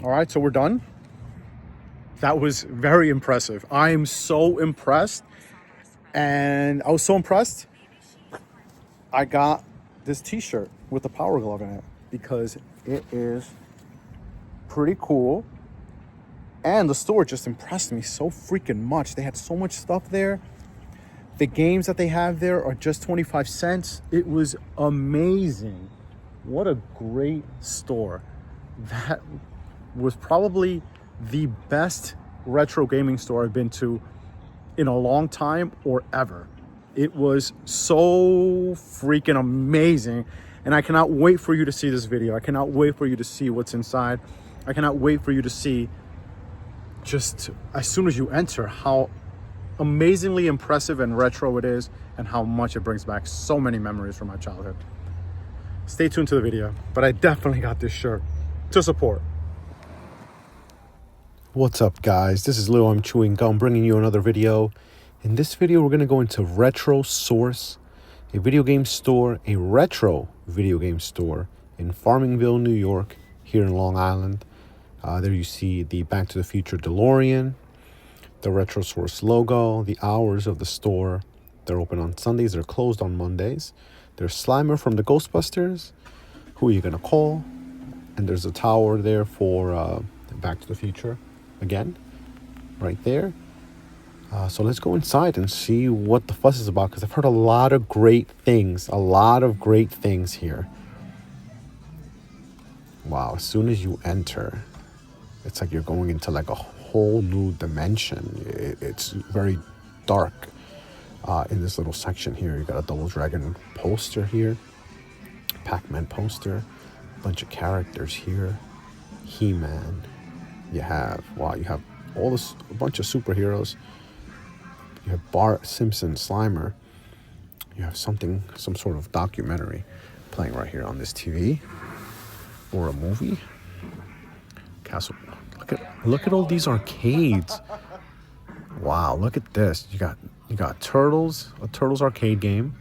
All right, so we're done. That was very impressive. I am so impressed. And I was so impressed, I got this t-shirt with the Power Glove in it because it is pretty cool. And the store just impressed me so freaking much. They had so much stuff there. The games that they have there are just 25 cents. It was amazing. What a great store. That was probably the best retro gaming store I've been to in a long time or ever. It was so freaking amazing. And I cannot wait for you to see this video. I cannot wait for you to see what's inside. I cannot wait for you to see, just as soon as you enter, how amazingly impressive and retro it is and how much it brings back so many memories from my childhood. Stay tuned to the video, but I definitely got this shirt to support. What's up, guys? This is Leo. I'm chewing gum, bringing you another video. In this video, we're going to go into Retro Source, a video game store, a retro video game store in Farmingville, New York, here in Long Island. There you see the Back to the Future DeLorean, the Retro Source logo, the hours of the store. They're open on Sundays. They're closed on Mondays. There's Slimer from the Ghostbusters. Who are you going to call? And there's a tower there for Back to the Future again, right there. So let's go inside and see what the fuss is about, because I've heard a lot of great things here. Wow, as soon as you enter, it's like you're going into like a whole new dimension. It's very dark in this little section here. You got a Double Dragon poster here, Pac-Man poster, a bunch of characters here, He-Man. You have all this, a bunch of superheroes. You have Bart Simpson, Slimer. You have some sort of documentary playing right here on this TV, or a movie. Castle. Look at all these arcades. Wow, look at this. You got Turtles, a Turtles arcade game.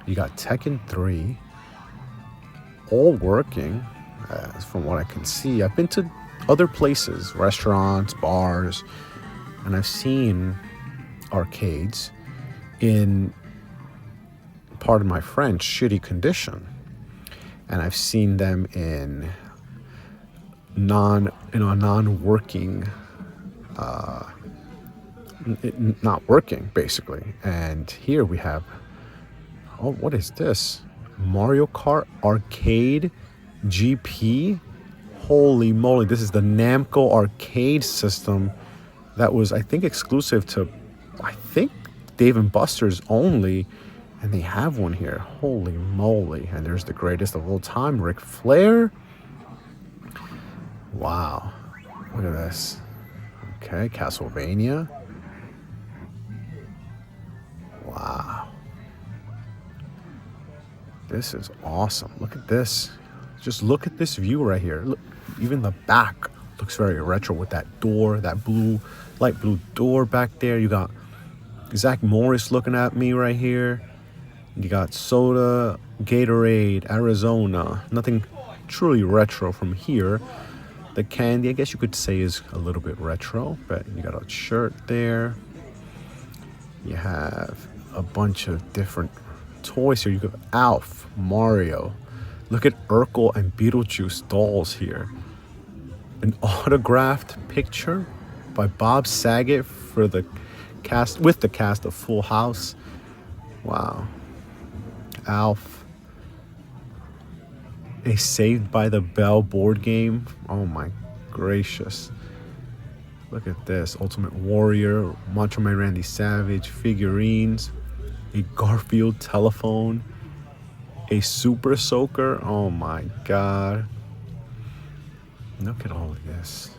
You got Tekken 3, all working, from what I can see. I've been to other places, restaurants, bars, and I've seen arcades in, pardon my French, shitty condition, and I've seen them in non-working, not working basically. And here we have, oh, what is this? Mario Kart Arcade GP. Holy moly, this is the Namco arcade system that was, I think, exclusive to, Dave & Buster's only, and they have one here. Holy moly. And there's the greatest of all time, Ric Flair. Wow, look at this. Okay, Castlevania. Wow, this is awesome. Look at this. Just look at this view right here. Look, even the back looks very retro with that door, that light blue door back there. You got Zach Morris looking at me right here. You got soda, Gatorade, Arizona. Nothing truly retro from here. The candy, I guess you could say, is a little bit retro, but you got a shirt there. You have a bunch of different toys here. You have Alf, Mario. Look at Urkel and Beetlejuice dolls here. An autographed picture by Bob Saget for the cast, with the cast of Full House. Wow. Alf. A Saved by the Bell board game. Oh my gracious. Look at this. Ultimate Warrior, Macho Man Randy Savage, figurines, a Garfield telephone, a Super Soaker. Oh my God. Look at all of this.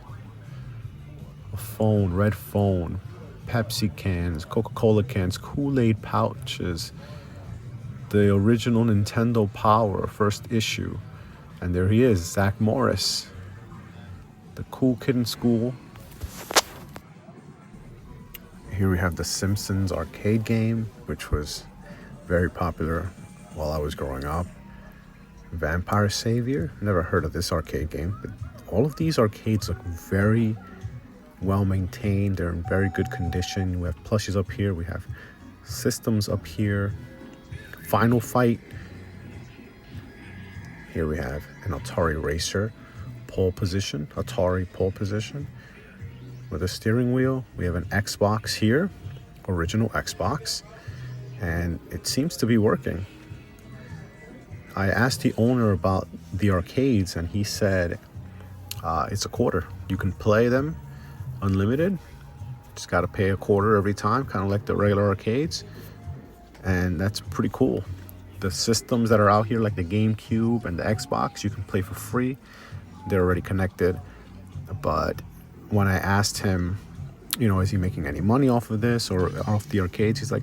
A phone, red phone, Pepsi cans, Coca-Cola cans, Kool-Aid pouches, the original Nintendo Power first issue. And there he is, Zach Morris, the cool kid in school. Here we have the Simpsons arcade game, which was very popular while I was growing up. Vampire Savior, never heard of this arcade game, but all of these arcades look very well maintained. They're in very good condition. We have plushies up here. We have systems up here. Final Fight. Here we have an Atari Racer pole position, Atari pole position with a steering wheel. We have an Xbox here, original Xbox, and it seems to be working. I asked the owner about the arcades, and he said it's a quarter. You can play them unlimited. Just got to pay a quarter every time, kind of like the regular arcades, and that's pretty cool. The systems that are out here, like the GameCube and the Xbox, you can play for free. They're already connected. But when I asked him, is he making any money off of this or off the arcades, he's like,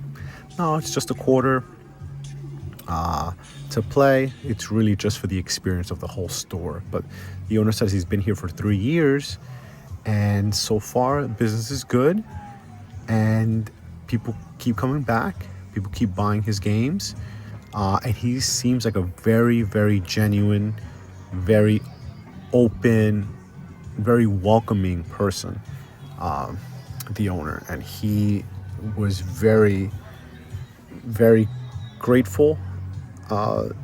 no, it's just a quarter to play. It's really just for the experience of the whole store. But the owner says he's been here for 3 years, and so far business is good, and people keep coming back. People keep buying his games. And he seems like a very, very genuine, very open, very welcoming person, the owner. And he was very, very grateful of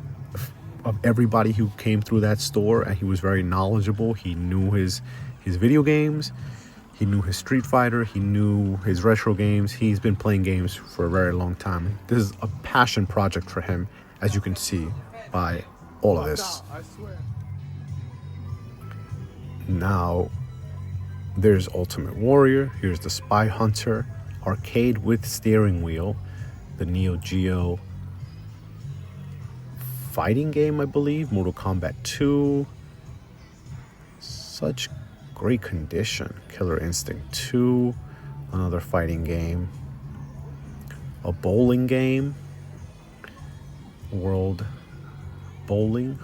everybody who came through that store. And he was very knowledgeable. He knew his video games. He knew his Street Fighter. He knew his retro games. He's been playing games for a very long time. This is a passion project for him, as you can see by all of this. Now, there's Ultimate Warrior. Here's the Spy Hunter arcade with steering wheel. The Neo Geo fighting game, I believe. Mortal Kombat 2. Such great condition. Killer Instinct 2, another fighting game. A bowling game. World of Bowling.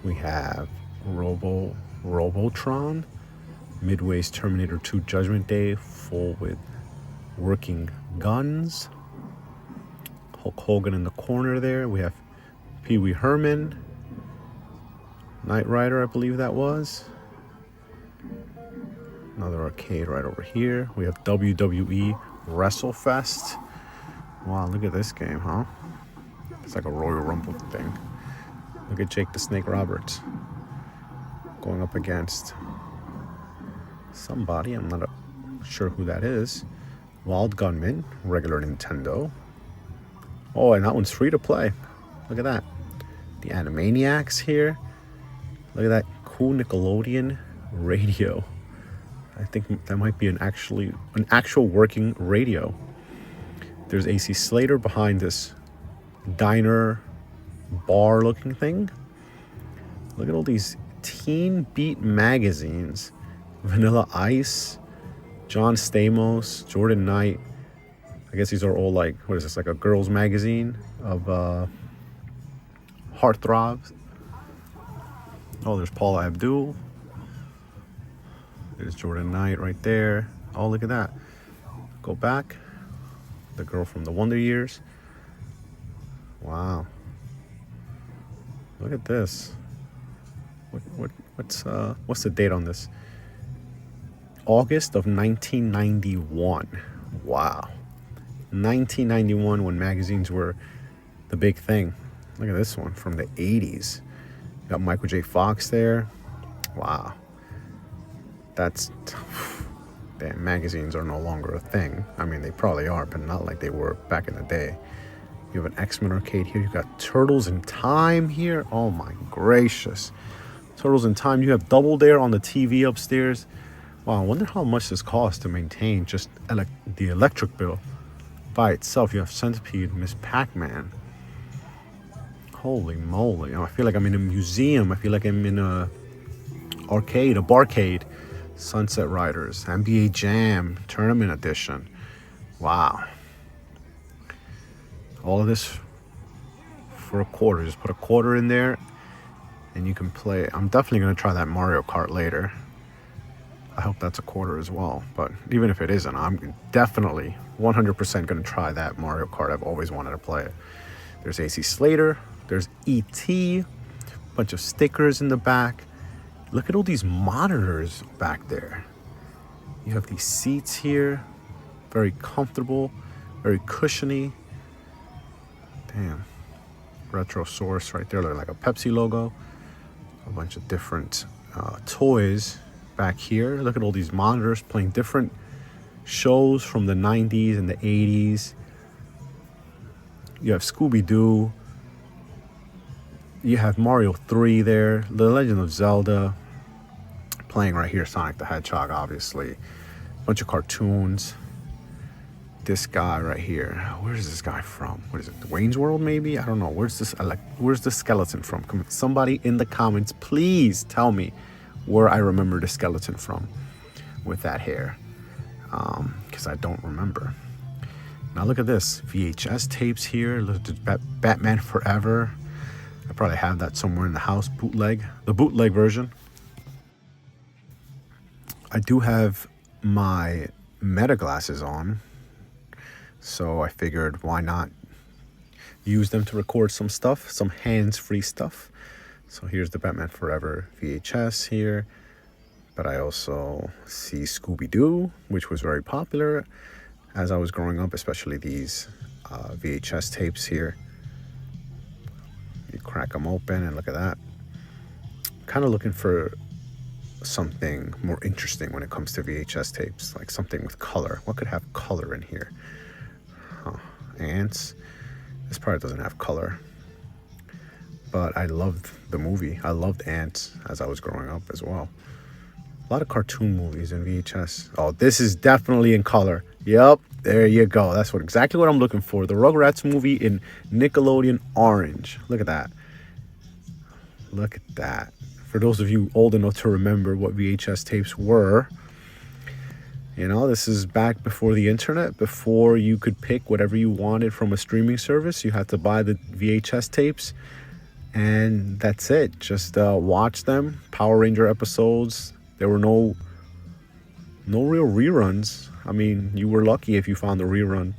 We have Robotron, Midway's Terminator 2 Judgment Day, full with working guns. Hulk Hogan in the corner there. We have Pee Wee Herman, Knight Rider, I believe that was. Another arcade right over here. We have WWE WrestleFest. Wow, look at this game, huh? It's like a Royal Rumble thing. Look at Jake the Snake Roberts going up against somebody. I'm not sure who that is. Wild Gunman, regular Nintendo. Oh, and that one's free to play. Look at that. The Animaniacs here. Look at that cool Nickelodeon radio. I think that might be an actual working radio. There's AC Slater behind this diner bar looking thing. Look at all these Teen Beat magazines. Vanilla Ice, John Stamos, Jordan Knight. I guess these are all like, what is this, like a girls magazine of heartthrobs. Oh, there's Paula Abdul. There's Jordan Knight right there. Oh, look at that. Go back. The girl from the Wonder Years. Wow. Look at this. What's the date on this? August of 1991. Wow. 1991, when magazines were the big thing. Look at this one from the 80s. Got Michael J. Fox there. Wow. Damn, magazines are no longer a thing. I mean, they probably are, but not like they were back in the day. You have an X-Men arcade here. You got Turtles in Time here. Oh my gracious. Turtles in Time. You have Double Dare on the TV upstairs. Wow, I wonder how much this costs to maintain just the electric bill by itself. You have Centipede, Miss Pac-Man. Holy moly. I feel like I'm in a museum. I feel like I'm in a barcade. Sunset Riders, NBA Jam, Tournament Edition. Wow. All of this for a quarter. Just put a quarter in there and you can play. I'm definitely going to try that Mario Kart later. I hope that's a quarter as well. But even if it isn't, I'm definitely 100% going to try that Mario Kart. I've always wanted to play it. There's AC Slater. There's E.T. Bunch of stickers in the back. Look at all these monitors back there. You have these seats here. Very comfortable, very cushiony. Damn. Retrosaurus right there, like a Pepsi logo. A bunch of different toys back here. Look at all these monitors playing different shows from the 90s and the 80s. You have Scooby-Doo. You have Mario 3 there. The Legend of Zelda. Playing right here, Sonic the Hedgehog, obviously. Bunch of cartoons. This guy right here. Where's this guy from? What is it? Wayne's World, maybe? I don't know. Where's the skeleton from? Somebody in the comments, please tell me where I remember the skeleton from with that hair. Because I don't remember. Now look at this. VHS tapes here. Look at Batman Forever. I probably have that somewhere in the house. Bootleg. The bootleg version. I do have my Meta glasses on. So I figured, why not use them to record some stuff, some hands-free stuff. So here's the Batman Forever VHS here. But I also see Scooby-Doo, which was very popular as I was growing up, especially these VHS tapes here. You crack them open and look at that. Kind of looking for something more interesting when it comes to VHS tapes, like something with color. What could have color in here? Ants. This part doesn't have color, but I loved the movie. I loved Ants as I was growing up as well. A lot of cartoon movies in VHS. Oh, this is definitely in color. Yep, there you go. That's exactly what I'm looking for. The Rugrats movie in Nickelodeon orange. Look at that. Look at that. For those of you old enough to remember what VHS tapes were, you know, this is back before the internet, before you could pick whatever you wanted from a streaming service. You had to buy the VHS tapes, and that's it. Just watch them. Power Ranger episodes. There were no real reruns. I mean, you were lucky if you found a rerun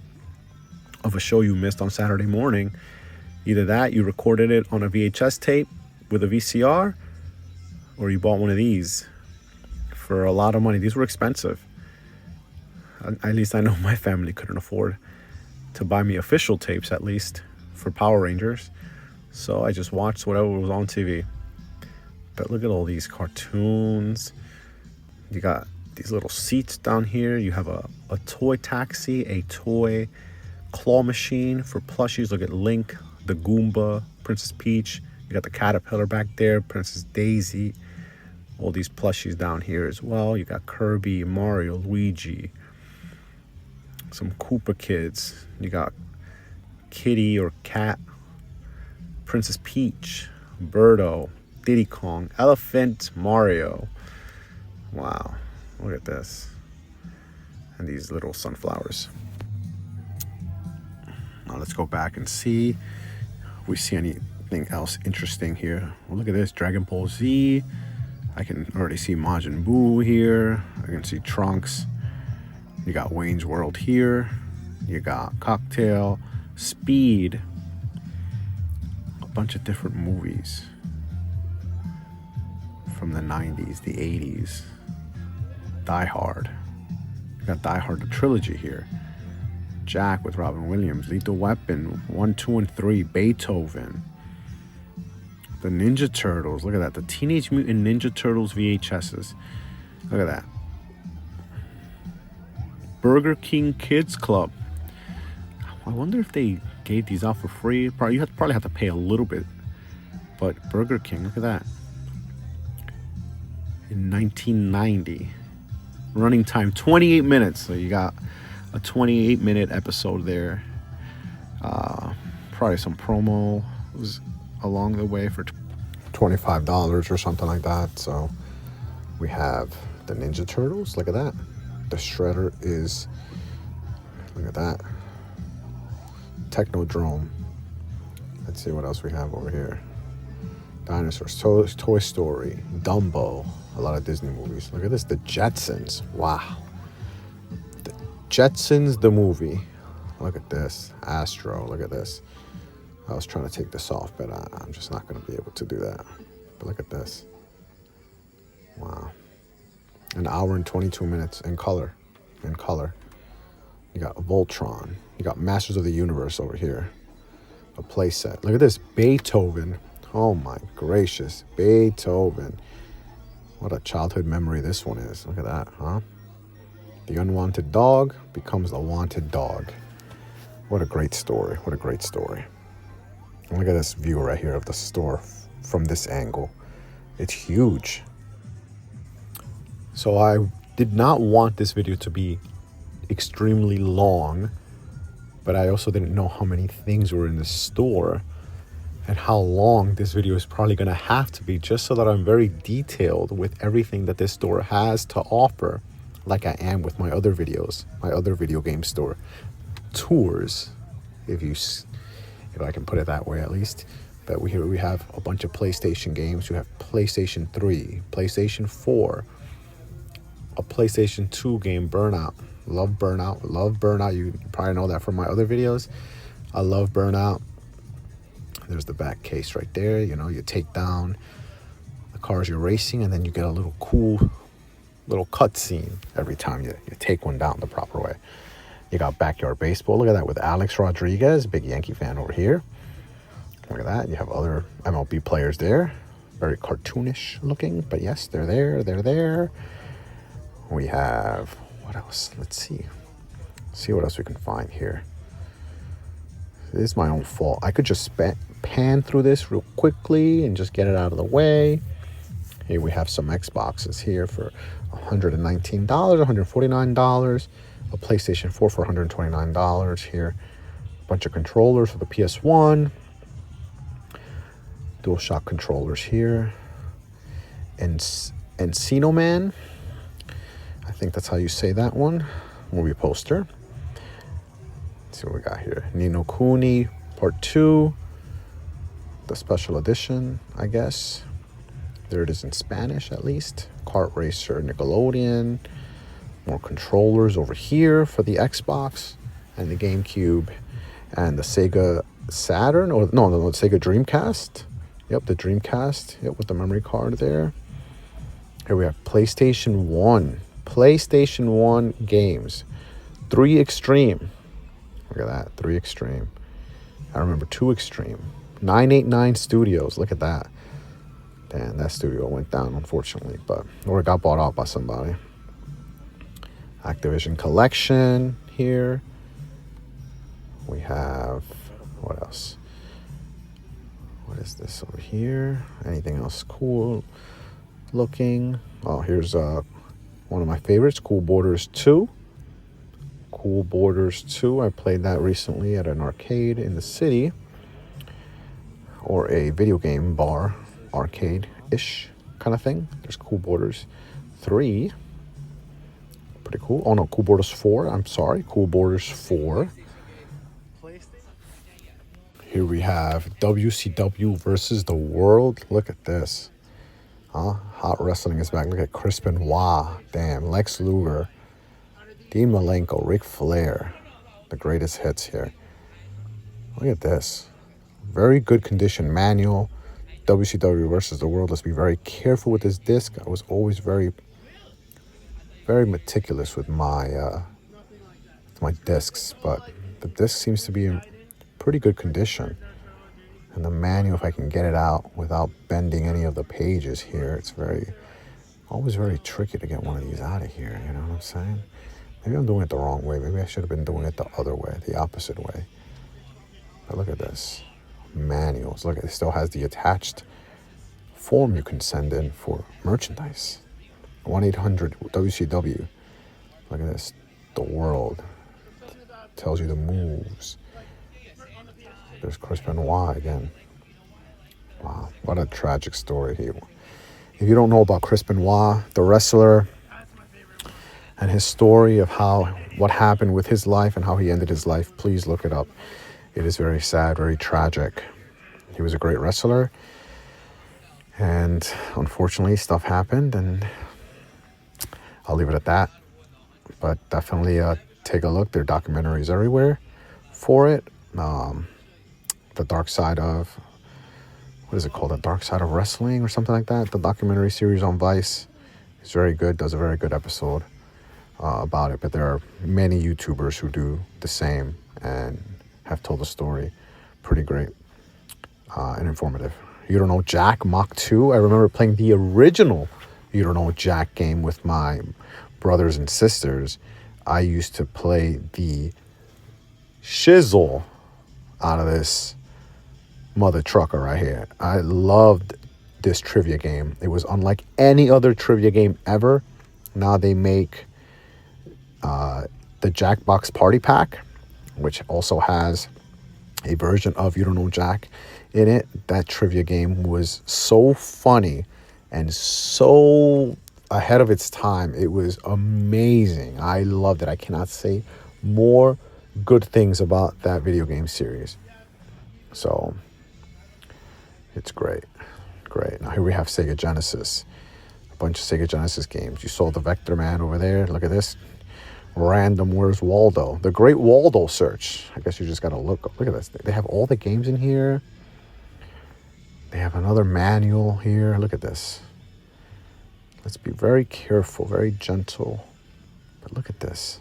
of a show you missed on Saturday morning. Either that, you recorded it on a VHS tape with a VCR, or you bought one of these for a lot of money. These were expensive. At least I know my family couldn't afford to buy me official tapes, at least for Power Rangers. So I just watched whatever was on TV. But look at all these cartoons. You got these little seats down here. You have a toy taxi, a toy claw machine for plushies. Look at Link, the Goomba, Princess Peach. You got the caterpillar back there, Princess Daisy. All these plushies down here as well. You got Kirby, Mario, Luigi. Some Koopa kids. You got Kitty or Cat, Princess Peach, Birdo, Diddy Kong, Elephant, Mario. Wow, look at this. And these little sunflowers. Now let's go back and see if we see anything else interesting here. Well, look at this, Dragon Ball Z. I can already see Majin Buu here. I can see Trunks. You got Wayne's World here. You got Cocktail, Speed. A bunch of different movies from the 90s, the 80s. Die Hard. You got Die Hard, the trilogy here. Jack with Robin Williams. Lethal Weapon, 1, 2, and 3. Beethoven. The Ninja Turtles. Look at that. The Teenage Mutant Ninja Turtles VHSs. Look at that. Burger King Kids Club. I wonder if they gave these out for free. You probably have to pay a little bit. But Burger King, look at that. In 1990. Running time 28 minutes. So you got a 28-minute episode there. Probably some promo was along the way for $25 or something like that. So we have the Ninja Turtles. Look at that. The Shredder is, look at that. Technodrome. Let's see what else we have over here. Dinosaurs, Toy Story, Dumbo, a lot of Disney movies. Look at this, the Jetsons. Wow. The Jetsons, the movie. Look at this. Astro, look at this. I was trying to take this off, but I'm just not going to be able to do that. But look at this. Wow. An hour and 22 minutes in color. In color. You got Voltron. You got Masters of the Universe over here. A playset. Look at this. Beethoven. Oh my gracious. Beethoven. What a childhood memory this one is. Look at that, huh? The unwanted dog becomes the wanted dog. What a great story. What a great story. And look at this view right here of the store from this angle. It's huge. So I did not want this video to be extremely long, but I also didn't know how many things were in the store and how long this video is probably going to have to be, just so that I'm very detailed with everything that this store has to offer, like I am with my other videos, my other video game store tours, if I can put it that way at least. But we have a bunch of PlayStation games. We have PlayStation 3, PlayStation 4, a PlayStation 2 game, Burnout. Love Burnout. You probably know that from my other videos. I love Burnout. There's the back case right there. You know, you take down the cars you're racing, and then you get a little cool little cutscene every time you take one down the proper way. You got Backyard Baseball. Look at that with Alex Rodriguez, big Yankee fan over here. Look at that. You have other MLB players there. Very cartoonish looking, but yes, they're there. They're there. We have, what else? Let's see. See what else we can find here. It is my own fault. I could just pan through this real quickly and just get it out of the way. Here we have some Xboxes here for $119, $149. A PlayStation 4 for $129 here. A bunch of controllers for the PS1. DualShock controllers here. And Encino Man. I think that's how you say that one. Movie poster. Let's see what we got here. Ni no Kuni Part 2. The special edition, I guess. There it is in Spanish at least. Kart Racer Nickelodeon. More controllers over here for the Xbox and the GameCube and the Sega Saturn. Or no, Sega Dreamcast. Yep, the Dreamcast. Yep, with the memory card there. Here we have PlayStation 1. PlayStation 1 games. 3 Extreme. Look at that. 3 Extreme. I remember 2 Extreme. 989 Studios. Look at that. Damn, that studio went down, unfortunately. Or it got bought out by somebody. Activision Collection here. We have, what else? What is this over here? Anything else cool looking? Oh, here's one of my favorites, Cool Borders 2. Cool Borders 2. I played that recently at an arcade in the city. Or a video game bar, arcade-ish kind of thing. There's Cool Borders 3. Pretty cool. Oh no, Cool Borders 4. I'm sorry, Cool Borders 4. Here we have WCW versus the World. Look at this. Hot wrestling is back. Look at Chris Benoit. Damn, Lex Luger. Dean Malenko, Ric Flair. The greatest hits here. Look at this. Very good condition manual. WCW versus the World. Let's be very careful with this disc. I was always very meticulous with my discs, but the disc seems to be in pretty good condition. And the manual, if I can get it out without bending any of the pages here, it's always very tricky to get one of these out of here, you know what I'm saying? Maybe I'm doing it the wrong way. Maybe I should have been doing it the other way, the opposite way. But look at this. Manuals. Look, it still has the attached form you can send in for merchandise. 1-800-WCW. Look at this. The World. Tells you the moves. There's Chris Benoit again. Wow, what a tragic story here. If you don't know about Chris Benoit, the wrestler, and his story of what happened with his life and how he ended his life, please look it up. It is very sad, very tragic. He was a great wrestler, and unfortunately stuff happened, and I'll leave it at that. But definitely take a look. There are documentaries everywhere for it. The Dark Side of what is it called? The Dark Side of Wrestling or something like that. The documentary series on Vice. It's very good. Does a very good episode about it. But there are many YouTubers who do the same and have told the story. Pretty great and informative. You Don't Know Jack Mach 2. I remember playing the original You Don't Know Jack game with my brothers and sisters. I used to play the shizzle out of this mother trucker right here. I loved this trivia game. It was unlike any other trivia game ever. Now they make the Jackbox Party Pack, which also has a version of You Don't Know Jack in it. That trivia game was so funny and so ahead of its time. It was amazing. I loved it. I cannot say more good things about that video game series. So it's great. Great. Now here we have Sega Genesis. A bunch of Sega Genesis games. You saw the Vector Man over there. Look at this. Random Where's Waldo. The Great Waldo Search. I guess you just got to look at this. They have all the games in here. They have another manual here. Look at this. Let's be very careful, very gentle. But look at this.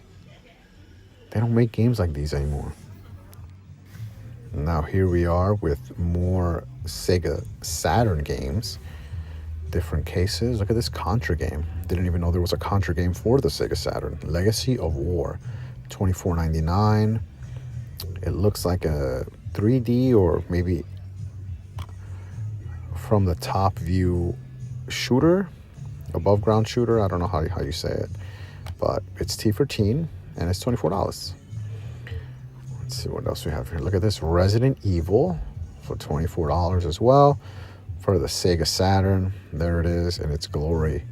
They don't make games like these anymore. Now here we are with more Sega Saturn games. Different cases. Look at this Contra game. Didn't even know there was a Contra game for the Sega Saturn. Legacy of War. $24.99. It looks like a 3D or maybe from the top view shooter. Above ground shooter. I don't know how you say it. But it's T for teen and it's $24. Let's see what else we have here. Look at this Resident Evil for $24 as well. For the Sega Saturn. There it is in its glory.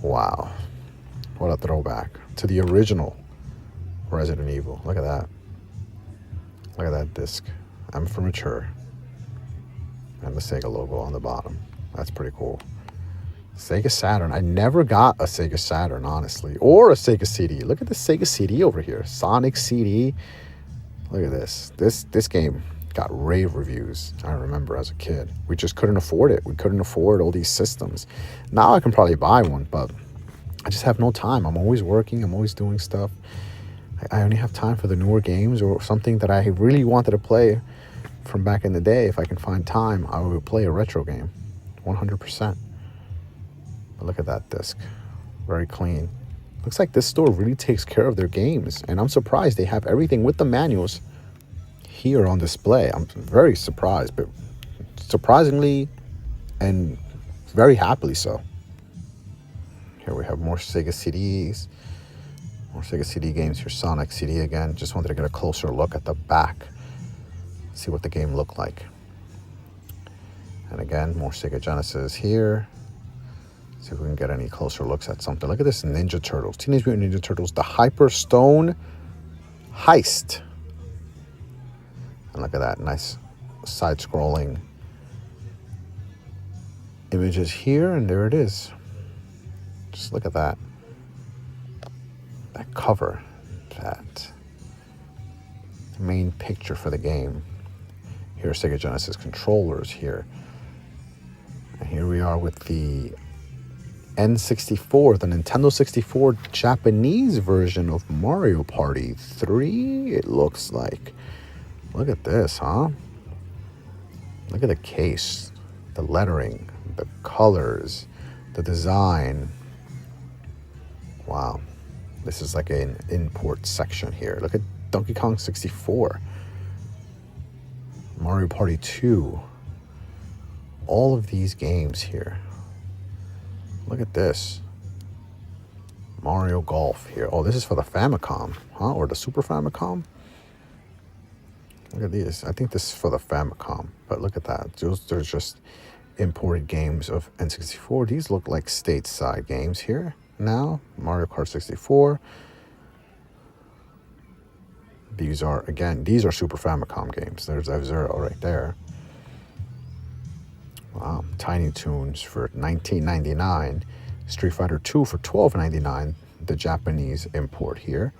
Wow. What a throwback to the original Resident Evil. Look at that. Look at that disc. I'm for mature. And the Sega logo on the bottom. That's pretty cool. Sega Saturn. I never got a Sega Saturn, honestly. Or a Sega CD. Look at the Sega CD over here. Sonic CD. Look at this. This game got rave reviews. I remember as a kid. We just couldn't afford it. We couldn't afford all these systems. Now I can probably buy one, but I just have no time. I'm always working. I'm always doing stuff. I only have time for the newer games or something that I really wanted to play from back in the day. If I can find time, I would play a retro game. 100%. But look at that disc. Very clean. Looks like this store really takes care of their games. And I'm surprised they have everything with the manuals here on display. I'm very surprised, but surprisingly and very happily so. Here we have more Sega CDs. More Sega CD games here. Sonic CD again. Just wanted to get a closer look at the back. See what the game looked like. And again, more Sega Genesis here. See if we can get any closer looks at something. Look at this Ninja Turtles. Teenage Mutant Ninja Turtles. The Hyper Stone Heist. And look at that. Nice side-scrolling images here. And there it is. Just look at that. That cover. That main picture for the game. Here are Sega Genesis controllers here. And here we are with the N64, the Nintendo 64 Japanese version of Mario Party 3, it looks like. Look at this, huh? Look at the case, the lettering, the colors, the design. Wow. This is like an import section here. Look at Donkey Kong 64. Mario Party 2. All of these games here. Look at this. Mario Golf here. Oh, this is for the Famicom, huh? Or the Super Famicom? Look at these. I think this is for the Famicom. But look at that. There's just imported games of N64. These look like stateside games here now. Mario Kart 64. These are Super Famicom games. There's F-Zero right there. Wow. Tiny Toons for $19.99. Street Fighter 2 for $12.99. The Japanese import here.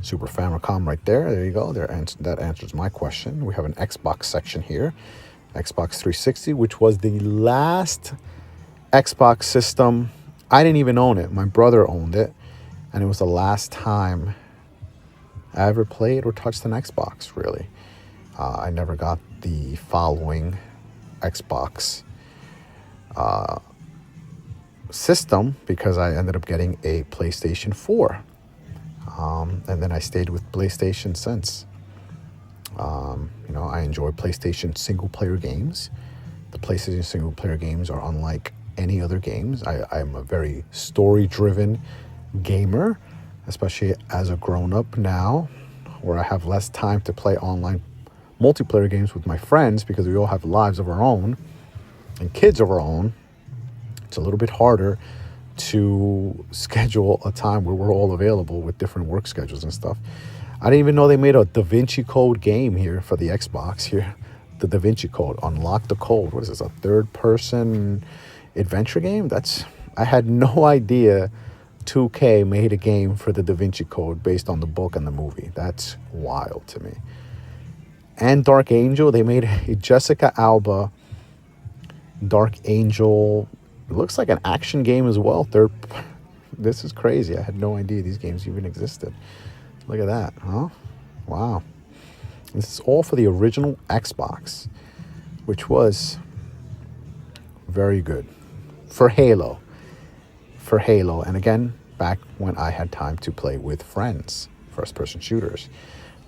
Super Famicom right there. There you go. That answers my question. We have an Xbox section here. Xbox 360, which was the last Xbox system. I didn't even own it. My brother owned it, and it was the last time I ever played or touched an Xbox, really. I never got the following Xbox system because I ended up getting a PlayStation 4. And then I stayed with PlayStation since. I enjoy PlayStation single-player games. The PlayStation single-player games are unlike any other games. I'm a very story-driven gamer, especially as a grown-up now, where I have less time to play online multiplayer games with my friends because we all have lives of our own and kids of our own. It's a little bit harder to schedule a time where we're all available with different work schedules and stuff. I didn't even know they made a Da Vinci Code game here for the Xbox here. The Da Vinci Code, Unlock the Code. What is this, a third-person adventure game? I had no idea 2K made a game for the Da Vinci Code based on the book and the movie. That's wild to me. And Dark Angel, they made a Jessica Alba Dark Angel. It looks like an action game as well. This is crazy. I had no idea these games even existed. Look at that, huh? Wow. This is all for the original Xbox, which was very good for Halo. And again, back when I had time to play with friends, first-person shooters.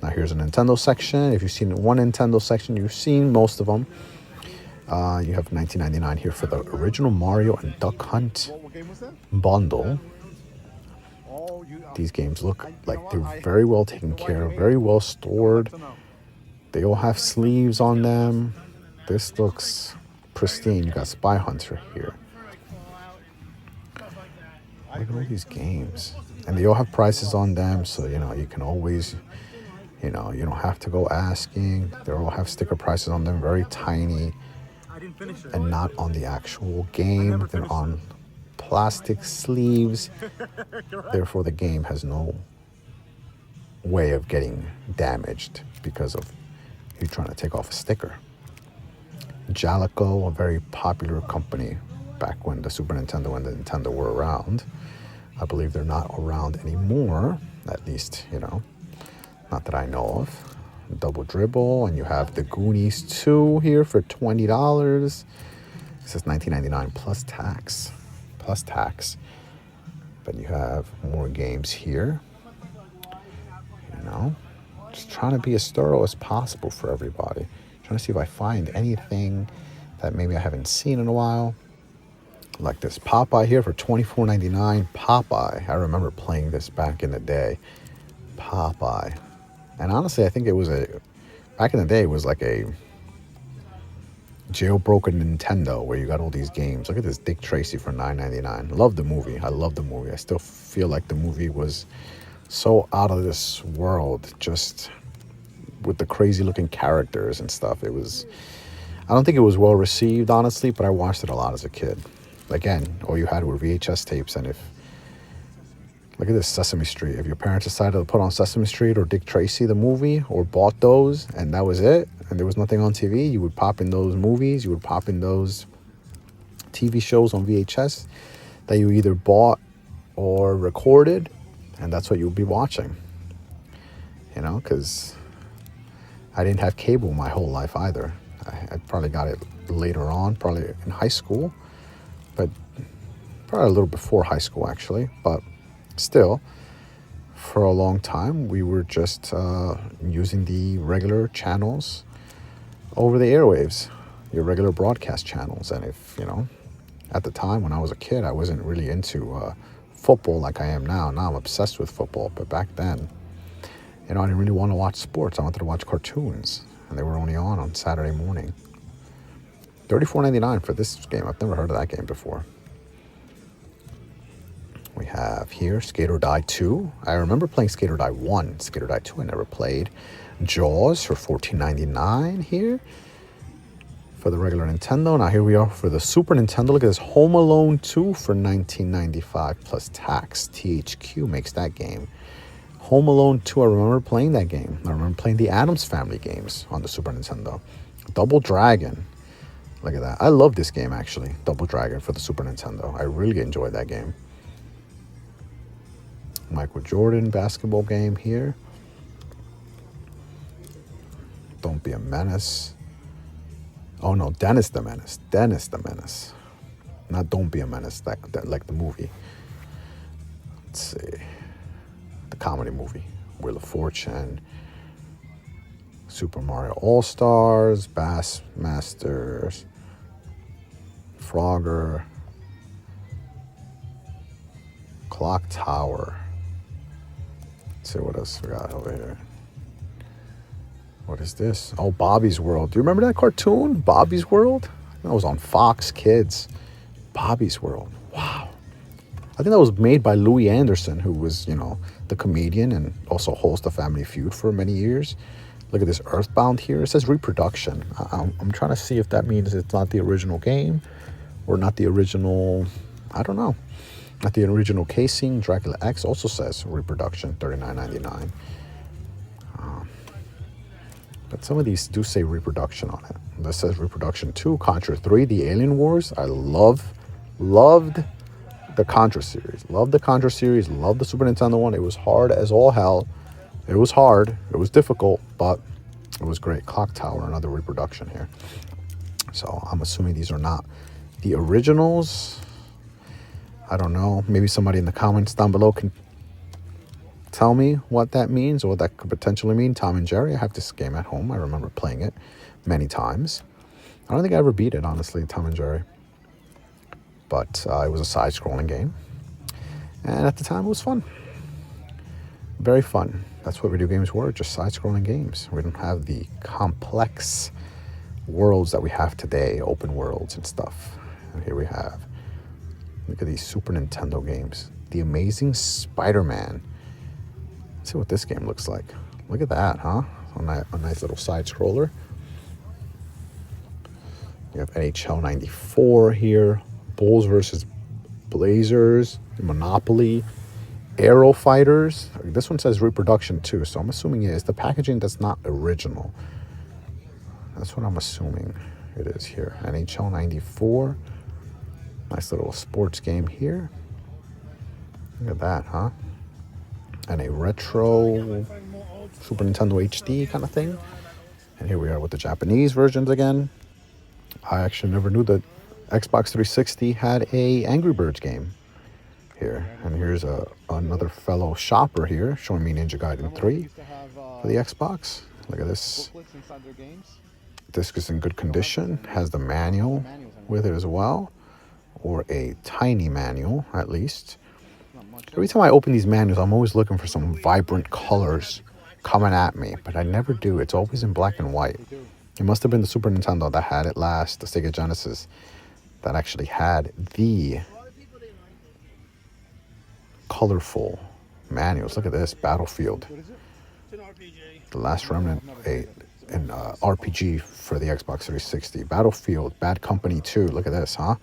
Now here's a Nintendo section. If you've seen one Nintendo section, you've seen most of them. You have $19.99 here for the original Mario and Duck Hunt bundle. These games look like they're very well taken care of, very well stored. They all have sleeves on them. This looks pristine. You got Spy Hunter here. Look at all these games. And they all have prices on them, so, you can always, you don't have to go asking. They all have sticker prices on them, very tiny, and not on the actual game. They're on plastic sleeves. Therefore, the game has no way of getting damaged because of you trying to take off a sticker. Jaleco, a very popular company back when the Super Nintendo and the Nintendo were around. I believe they're not around anymore, at least, not that I know of. Double Dribble, and you have the Goonies 2 here for $20. It says $19.99 plus tax. But you have more games here. Just trying to be as thorough as possible for everybody. Trying to see if I find anything that maybe I haven't seen in a while. Like this Popeye here for $24.99. Popeye. I remember playing this back in the day. Popeye. And honestly, I think it was back in the day, it was like a jailbroken Nintendo where you got all these games. Look at this Dick Tracy for $9.99. Love the movie. I love the movie. I still feel like the movie was so out of this world, just with the crazy looking characters and stuff. I don't think it was well received, honestly, but I watched it a lot as a kid. Again, all you had were VHS tapes, and look at this Sesame Street. If your parents decided to put on Sesame Street or Dick Tracy, the movie, or bought those, and that was it, and there was nothing on TV, you would pop in those movies, you would pop in those TV shows on VHS that you either bought or recorded, and that's what you would be watching. Because I didn't have cable my whole life either. I probably got it later on, probably in high school, but probably a little before high school, actually, but still, for a long time, we were just using the regular channels over the airwaves, your regular broadcast channels. And if, at the time when I was a kid, I wasn't really into football like I am now. Now I'm obsessed with football. But back then, I didn't really want to watch sports. I wanted to watch cartoons, and they were only on Saturday morning. $34.99 for this game. I've never heard of that game before. We have here Skate or Die 2. I remember playing Skate or Die 1. Skate or Die 2 I never played. Jaws for $14.99 here for the regular Nintendo. Now here we are for the Super Nintendo. Look at this, Home Alone 2 for $19.95 plus tax. THQ makes that game. Home Alone 2, I remember playing that game. I remember playing the Addams Family games on the Super Nintendo. Double Dragon. Look at that. I love this game, actually. Double Dragon for the Super Nintendo. I really enjoyed that game. Michael Jordan basketball game here. Don't Be a Menace. Oh, no. Dennis the Menace. Dennis the Menace. Not Don't Be a Menace, that like the movie. Let's see. The comedy movie. Wheel of Fortune. Super Mario All-Stars. Bassmasters. Frogger. Clock Tower. Let's see what else we got over here. What is this? Oh, Bobby's World. Do you remember that cartoon? Bobby's World? That was on Fox Kids. Bobby's World. Wow. I think that was made by Louis Anderson, who was, you know, the comedian and also host of Family Feud for many years. Look at this Earthbound here. It says reproduction. I'm trying to see if that means it's not the original game or not the original, I don't know. Not the original casing. Dracula X also says reproduction, $39.99. But some of these do say reproduction on it. This says reproduction 2, Contra 3, The Alien Wars. I loved the Contra series. Loved the Contra series. Loved the Super Nintendo one. It was hard as all hell. It was hard. It was difficult, but it was great. Clock Tower, another reproduction here. So I'm assuming these are not the originals. I don't know. Maybe somebody in the comments down below can tell me what that means or what that could potentially mean. Tom and Jerry. I have this game at home. I remember playing it many times. I don't think I ever beat it, honestly, Tom and Jerry. But it was a side-scrolling game. And at the time, it was fun. Very fun. That's what video games were, just side-scrolling games. We didn't have the complex worlds that we have today, open worlds and stuff. And here we have, look at these Super Nintendo games. The Amazing Spider-Man. Let's see what this game looks like. Look at that, huh? A nice little side-scroller. You have NHL 94 here. Bulls versus Blazers. Monopoly. Aero Fighters. This one says reproduction too, so I'm assuming it is. The packaging that's not original. That's what I'm assuming it is here. NHL 94. Nice little sports game here. Look at that, huh? And a retro Super Nintendo HD kind of thing. And here we are with the Japanese versions again. I actually never knew that Xbox 360 had a Angry Birds game here. And here's another fellow shopper here showing me Ninja Gaiden 3 for the Xbox. Look at this. Disc is in good condition. Has the manual with it as well. Or a tiny manual, at least. Every time I open these manuals, I'm always looking for some vibrant colors coming at me, but I never do. It's always in black and white. It must have been the Super Nintendo that had it last, the Sega Genesis, that actually had the colorful manuals. Look at this, Battlefield. The Last Remnant, an RPG for the Xbox 360. Battlefield, Bad Company 2. Look at this, huh?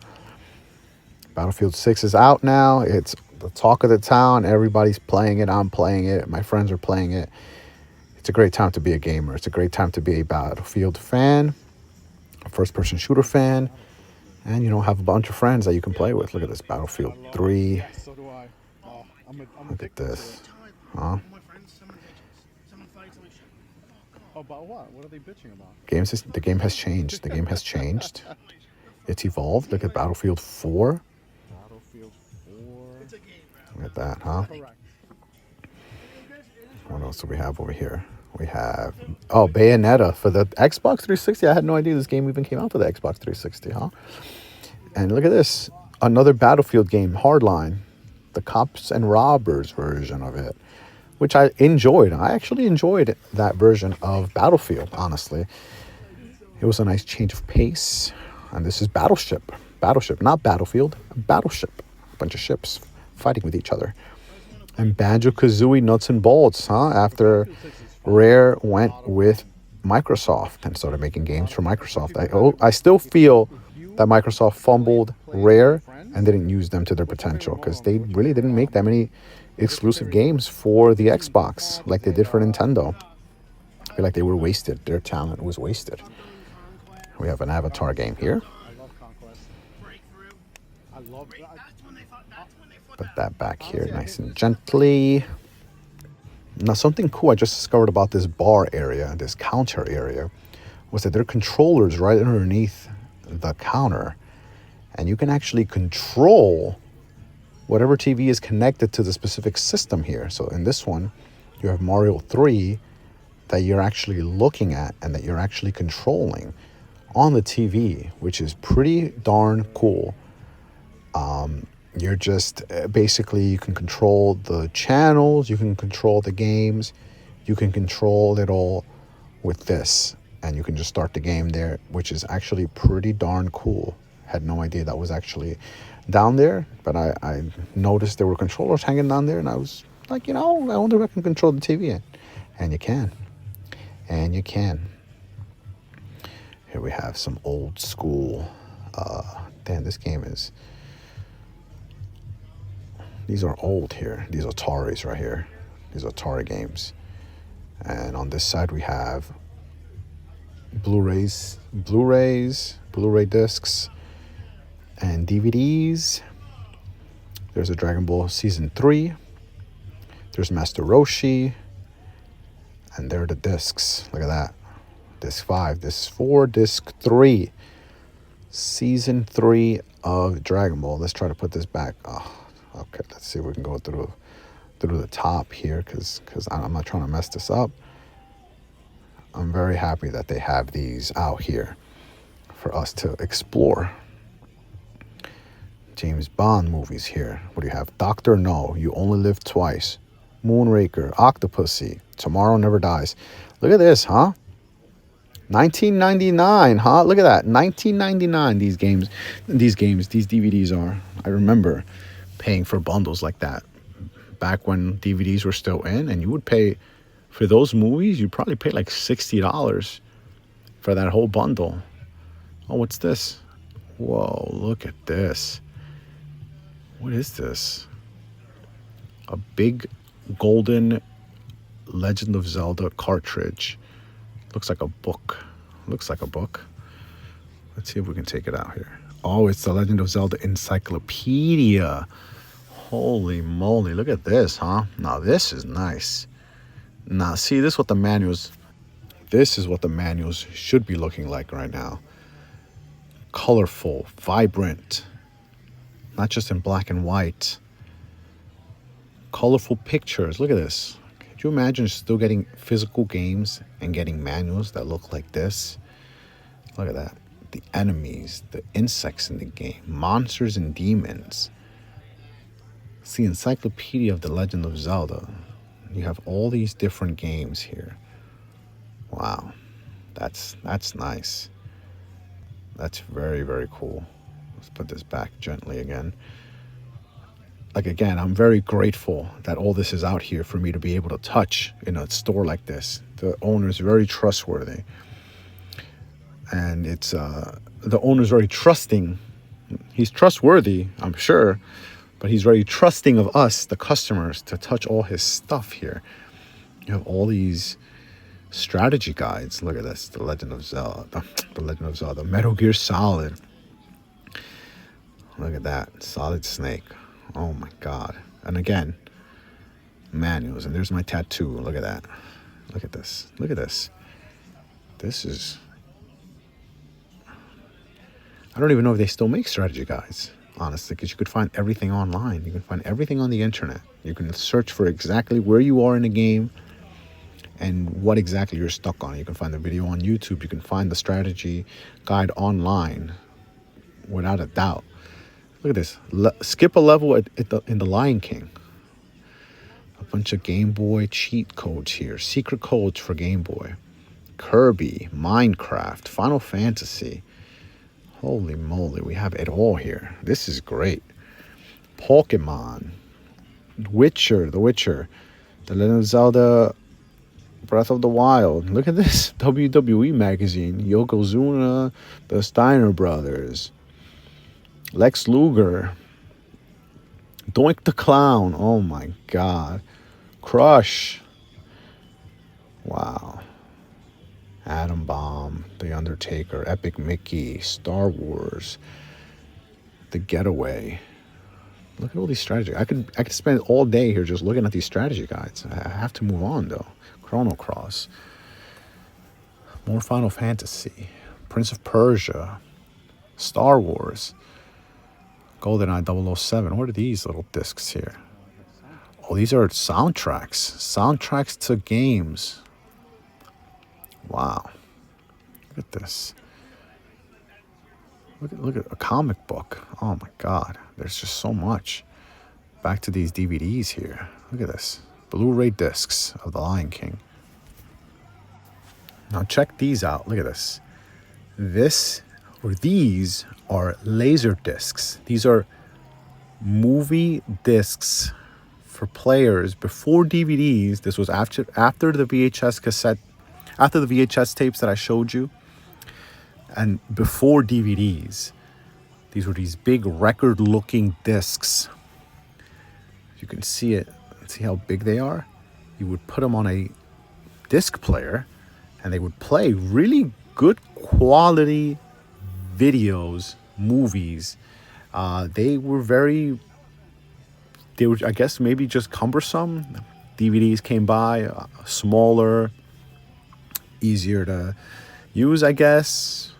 Battlefield 6 is out now. It's the talk of the town. Everybody's playing it. I'm playing it. My friends are playing it. It's a great time to be a gamer. It's a great time to be a Battlefield fan, a first-person shooter fan, and, you know, have a bunch of friends that you can play with. Look at this, Battlefield 3. Look at this. Huh? About what? What are they bitching about? The game has changed. The game has changed. It's evolved. Look at Battlefield 4. Battlefield 4. Look at that, huh? What else do we have over here? We have, Bayonetta for the Xbox 360. I had no idea this game even came out for the Xbox 360, huh? And look at this. Another Battlefield game, Hardline. The Cops and Robbers version of it, which I enjoyed. I actually enjoyed that version of Battlefield, honestly. It was a nice change of pace. And this is Battleship. Battleship, not Battlefield. Battleship. A bunch of ships fighting with each other. And Banjo-Kazooie Nuts and Bolts, huh? After Rare went with Microsoft and started making games for Microsoft. I still feel that Microsoft fumbled Rare and didn't use them to their potential because they really didn't make that many exclusive games for the Xbox like they did for Nintendo. I feel like they were wasted. Their talent was wasted. We have an Avatar game here. I love. Put that back here Honestly, I nice think and gently. Now, something cool I just discovered about this bar area, this counter area, was that there are controllers right underneath the counter. And you can actually control whatever TV is connected to the specific system here. So in this one, you have Mario 3 that you're actually looking at and that you're actually controlling on the TV, which is pretty darn cool. You're just basically, you can control the channels, you can control the games, you can control it all with this, and you can just start the game there, which is actually pretty darn cool. Had no idea that was actually down there, but I noticed there were controllers hanging down there, and I was like, I wonder if I can control the TV. And you can. And you can. Here we have some old school. Damn, this game is. These are old here. These Ataris right here. These Atari games. And on this side we have Blu-ray discs, and DVDs. There's a Dragon Ball Season 3. There's Master Roshi. And there are the discs. Look at that. Disc 5, Disc 4, Disc 3. Season 3 of Dragon Ball. Let's try to put this back. Oh, okay, let's see if we can go through the top here, because I'm not trying to mess this up. I'm very happy that they have these out here for us to explore. James Bond movies here. What do you have? Dr. No, You Only Live Twice. Moonraker, Octopussy, Tomorrow Never Dies. Look at this, huh? 1999, huh? Look at that. 1999 these DVDs are. I remember paying for bundles like that back when DVDs were still in, and you would pay for those movies, you'd probably pay like $60 for that whole bundle. Oh, what's this? Whoa, look at this. What is this? A big golden Legend of Zelda cartridge. Looks like a book. Let's see if we can take it out here. Oh, it's the Legend of Zelda encyclopedia. Holy moly, look at this, huh? Now this is nice. Now see, this is what the manuals should be looking like right now. Colorful, vibrant, not just in black and white. Colorful pictures. Look at this. Could you imagine still getting physical games and getting manuals that look like this? Look at that. The enemies, the insects in the game, monsters and demons. It's the encyclopedia of the Legend of Zelda. You have all these different games here. Wow. That's nice. That's very, very cool. Let's put this back gently again. Like, again, I'm very grateful that all this is out here for me to be able to touch in a store like this. The owner is very trustworthy. And it's, the owner's very trusting. He's trustworthy, I'm sure, but he's very trusting of us, the customers, to touch all his stuff here. You have all these strategy guides. Look at this, the Legend of Zelda, Metal Gear Solid. Look at that, Solid Snake. Oh my God. And again, manuals. And there's my tattoo. Look at that. Look at this. Look at this. This is... I don't even know if they still make strategy guides, honestly, because you could find everything online. You can find everything on the internet. You can search for exactly where you are in a game and what exactly you're stuck on. You can find the video on YouTube. You can find the strategy guide without a doubt. Look at this. Skip a level in The Lion King. A bunch of Game Boy cheat codes here. Secret codes for Game Boy. Kirby, Minecraft, Final Fantasy. Holy moly, we have it all here. This is great. Pokemon. The Witcher. The Legend of Zelda Breath of the Wild. Look at this. WWE magazine. Yokozuna, the Steiner Brothers. Lex Luger. Doink the Clown. Oh my God. Crush. Wow. Atom Bomb. The Undertaker. Epic Mickey. Star Wars. The Getaway. Look at all these strategy. I could spend all day here just looking at these strategy guides. I have to move on though. Chrono Cross. More Final Fantasy. Prince of Persia. Star Wars. GoldenEye 007. What are these little discs here? Oh, these are soundtracks. Soundtracks to games. Wow. Look at this. Look at a comic book. Oh my God. There's just so much. Back to these DVDs here. Look at this. Blu-ray discs of The Lion King. Now check these out. Look at this. These are laser discs. These are movie discs for players before DVDs. This was after the VHS cassette, after the VHS tapes that I showed you, and before DVDs. These were these big record-looking discs. You can see it. See how big they are? You would put them on a disc player, and they would play really good quality videos, movies. They were, I guess, maybe just cumbersome. DVDs came by, smaller, easier to use, I guess.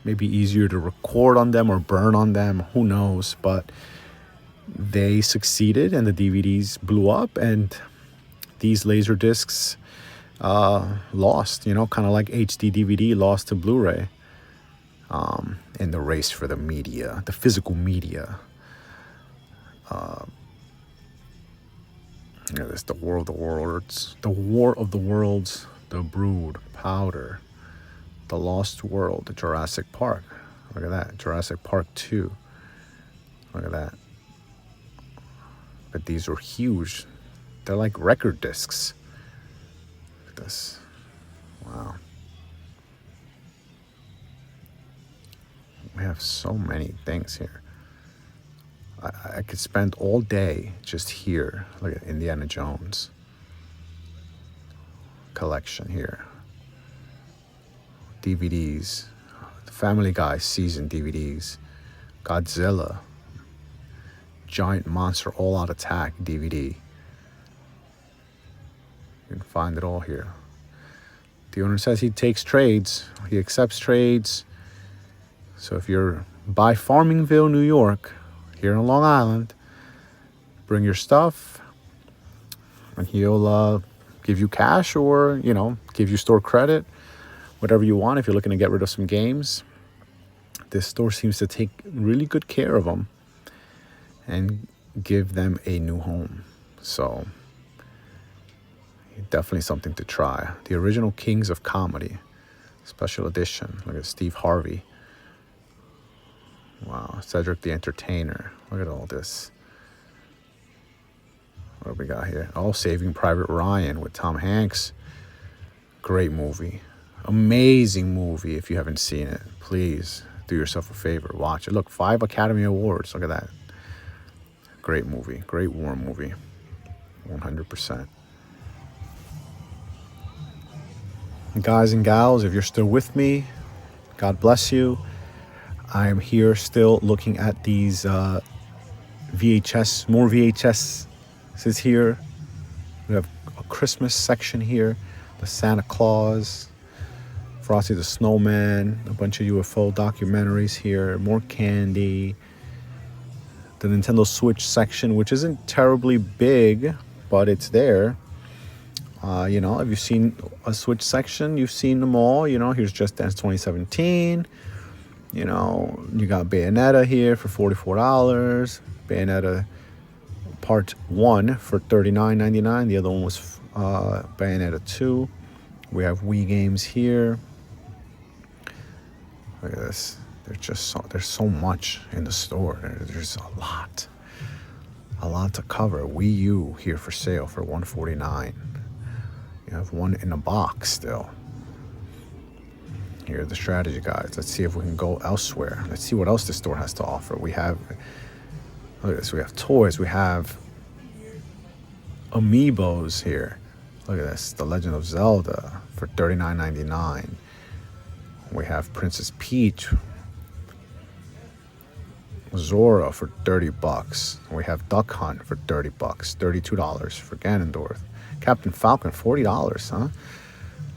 Maybe easier to record on them or burn on them. Who knows? But they succeeded, and the DVDs blew up, and these laser discs lost. Kind of like HD DVD lost to Blu-ray. In the race for the media, the physical media. There's the War of the Worlds, The Brood, Powder, The Lost World, Jurassic Park. Look at that, Jurassic Park 2. Look at that. But these are huge. They're like record discs. Look at this. Wow. We have so many things here. I could spend all day just here. Look at Indiana Jones collection here. DVDs. The Family Guy season DVDs. Godzilla. Giant Monster All Out Attack DVD. You can find it all here. The owner says he takes trades. He accepts trades. So if you're by Farmingville, New York, here in Long Island, bring your stuff, and he'll give you cash or, give you store credit, whatever you want if you're looking to get rid of some games. This store seems to take really good care of them and give them a new home. So definitely something to try. The original Kings of Comedy, special edition. Look at Steve Harvey. Wow, Cedric the Entertainer. Look at all this. What do we got here? Oh, Saving Private Ryan with Tom Hanks. Great movie. Amazing movie. If you haven't seen it, please do yourself a favor. Watch it. Look, 5 Academy Awards. Look at that. Great movie. Great war movie. 100%. Guys and gals, if you're still with me, God bless you. I am here still looking at these VHS, more VHS is here. We have a Christmas section here, the Santa Claus, Frosty the Snowman, a bunch of UFO documentaries here, more candy. The Nintendo Switch section, which isn't terribly big, but it's there. If you've seen a Switch section, you've seen them all. Here's Just Dance 2017. You got Bayonetta here for $44. Bayonetta Part 1 for $39.99. The other one was Bayonetta 2. We have Wii games here. Look at this. There's so much in the store. There's a lot to cover. Wii U here for sale for $149. You have one in a box still. Here are the strategy guides. Let's see if we can go elsewhere. Let's see what else the store has to offer. Look at this. We have toys. We have amiibos here. Look at this. The Legend of Zelda for $39.99. We have Princess Peach. Zora for $30. We have Duck Hunt for $30, $32 for Ganondorf. Captain Falcon, $40, huh?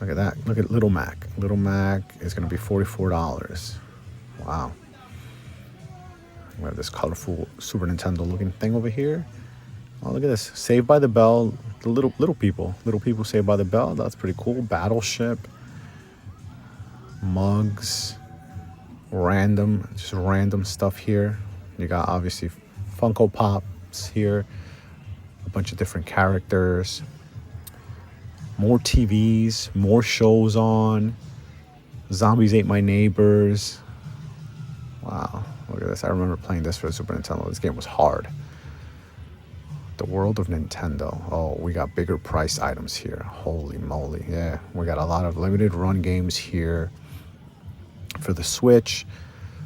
Look at that. Look at Little Mac. Little Mac is going to be $44. Wow. We have this colorful Super Nintendo looking thing over here. Oh, look at this. Saved by the Bell. The little people. Little people Saved by the Bell. That's pretty cool. Battleship. Mugs. Just random stuff here. You got obviously Funko Pops here. A bunch of different characters. More TVs. More shows on. Zombies Ate My Neighbors. Wow. Look at this. I remember playing this for the Super Nintendo. This game was hard. The World of Nintendo. Oh, we got bigger price items here. Holy moly. Yeah. We got a lot of limited run games here for the Switch.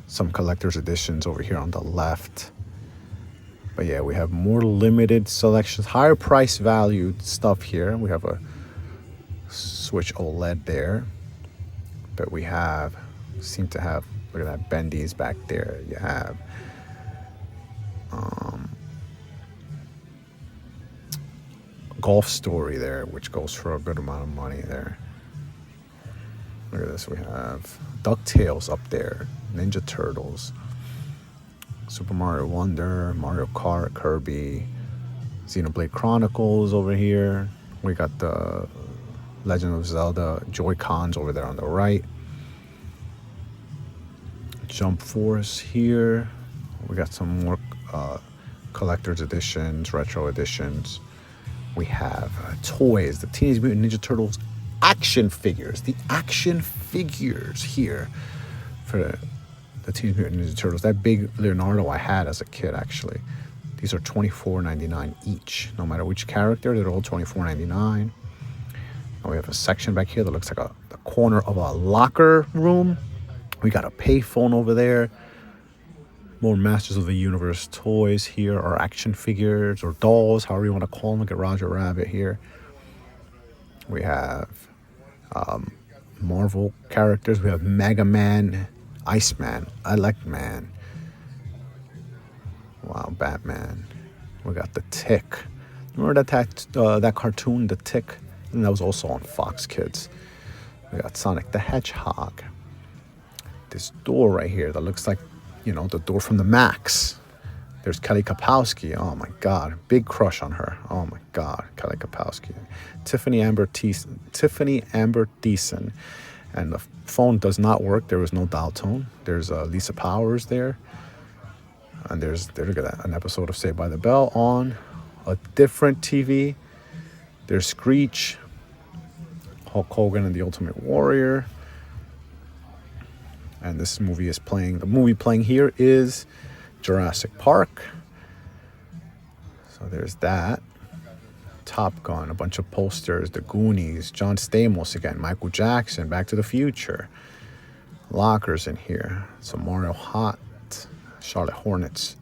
Some collector's editions over here on the left. But yeah, we have more limited selections. Higher price valued stuff here. We have a Switch OLED there. But we seem to have, look at that, Bendy's back there. You have Golf Story there, which goes for a good amount of money there. Look at this. We have DuckTales up there, Ninja Turtles, Super Mario Wonder, Mario Kart, Kirby, Xenoblade Chronicles over here. We got the Legend of Zelda Joy-Cons over there on the right. Jump Force here. We got some more collector's editions, retro editions. We have toys, the Teenage Mutant Ninja Turtles action figures. The action figures here for the Teenage Mutant Ninja Turtles. That big Leonardo I had as a kid, actually. These are $24.99 each. No matter which character, they're all $24.99. And we have a section back here that looks like the corner of a locker room. We got a payphone over there. More Masters of the Universe toys here, or action figures, or dolls, however you want to call them. Look at Roger Rabbit here. We have Marvel characters. We have Mega Man, Iceman, Electman. Wow, Batman. We got The Tick. Remember that cartoon, The Tick? And that was also on Fox Kids. We got Sonic the Hedgehog. This door right here that looks like, the door from the Max. There's Kelly Kapowski. Oh my God, big crush on her. Oh my God, Kelly Kapowski. Tiffany Amber Thiessen. And the phone does not work. There was no dial tone. There's Lisa Powers there. And look at that, an episode of Saved by the Bell on a different TV. There's Screech, Hulk Hogan and the Ultimate Warrior. And this movie is playing, the movie playing here is Jurassic Park. So there's that. Top Gun, a bunch of posters, The Goonies, John Stamos again, Michael Jackson, Back to the Future. Lockers in here. Some Mario Hot, Charlotte Hornets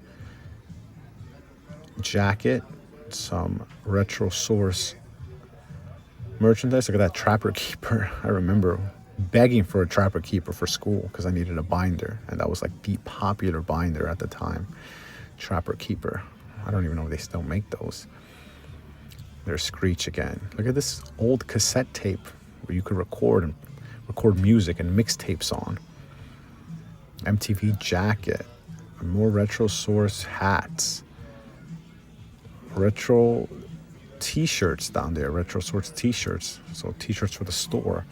jacket, some Retro Source merchandise. Look at that Trapper Keeper. I remember begging for a Trapper Keeper for school because I needed a binder, and that was like the popular binder at the time. Trapper Keeper. I don't even know if they still make those. There's Screech again. Look at this old cassette tape where you could record music and mixtapes on. MTV jacket. More Retro Source hats. Retro t-shirts down there. Retro Source t-shirts. So t-shirts for the store.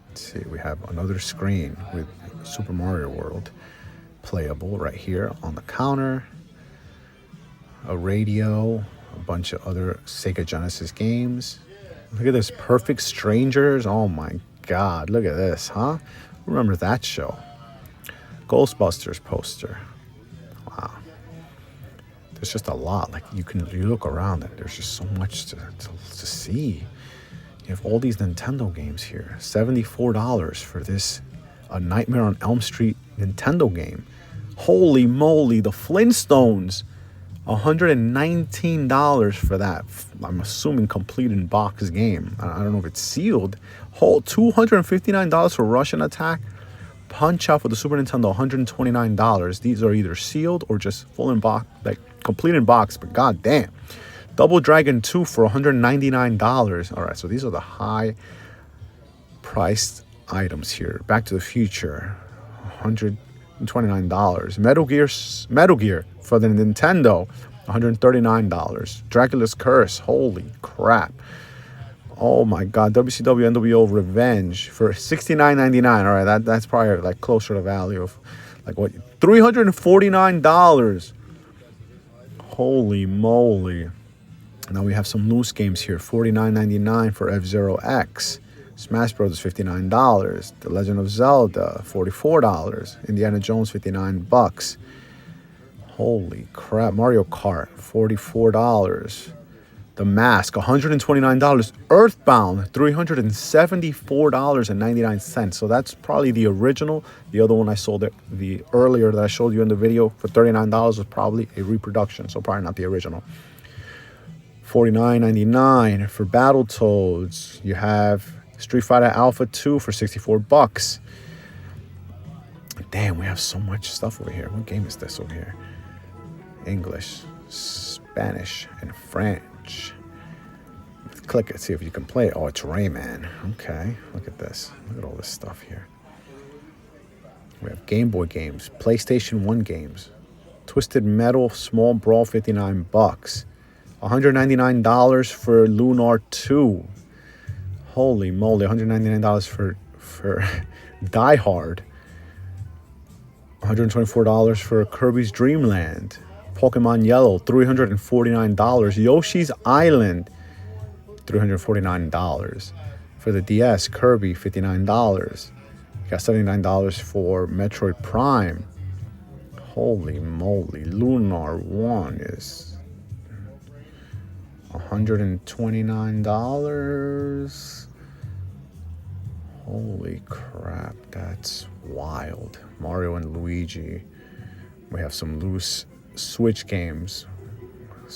Let's see, we have another screen with Super Mario World playable right here on the counter. A radio, a bunch of other Sega Genesis games. Look at this, Perfect Strangers. Oh my God, look at this, huh? Remember that show? Ghostbusters poster. Wow. There's just a lot. Like you look around and there's just so much to see. You have all these Nintendo games here. $74 for this A Nightmare on Elm Street Nintendo game. Holy moly, the Flintstones. $119 for that. I'm assuming complete in box game. I don't know if it's sealed. Whole $259 for Russian Attack. Punch Out for the Super Nintendo, $129. These are either sealed or just full in box, like complete in box, but god damn. Double Dragon 2 for $199. All right, so these are the high priced items here. Back to the Future, $129. Metal Gear for the Nintendo, $139. Dracula's Curse, holy crap. Oh my god, WCW NWO Revenge for $69.99. All right, that's probably like closer to value of like what, $349. Holy moly. Now we have some loose games here. $49.99 for F-Zero X. Smash Bros. $59. The Legend of Zelda, $44. Indiana Jones, $59. Holy crap. Mario Kart, $44. The Mask, $129. Earthbound, $374.99. So that's probably the original. The other one I sold the earlier that I showed you in the video for $39 was probably a reproduction. So probably not the original. $49.99 for Battletoads. You have Street Fighter Alpha 2 for $64. Damn, we have so much stuff over here. What game is this over here? English, Spanish, and French. Click it, see if you can play it. Oh, it's Rayman. Okay, look at this. Look at all this stuff here. We have Game Boy games, PlayStation 1 games, Twisted Metal Small Brawl, $59. $199 for Lunar 2. Holy moly, $199 for Die Hard. $124 for Kirby's Dream Land. Pokemon Yellow, $349. Yoshi's Island, $349. For the DS, Kirby, $59. You got $79 for Metroid Prime. Holy moly, Lunar 1 is $129. Holy crap, that's wild. Mario and Luigi. We have some loose Switch games.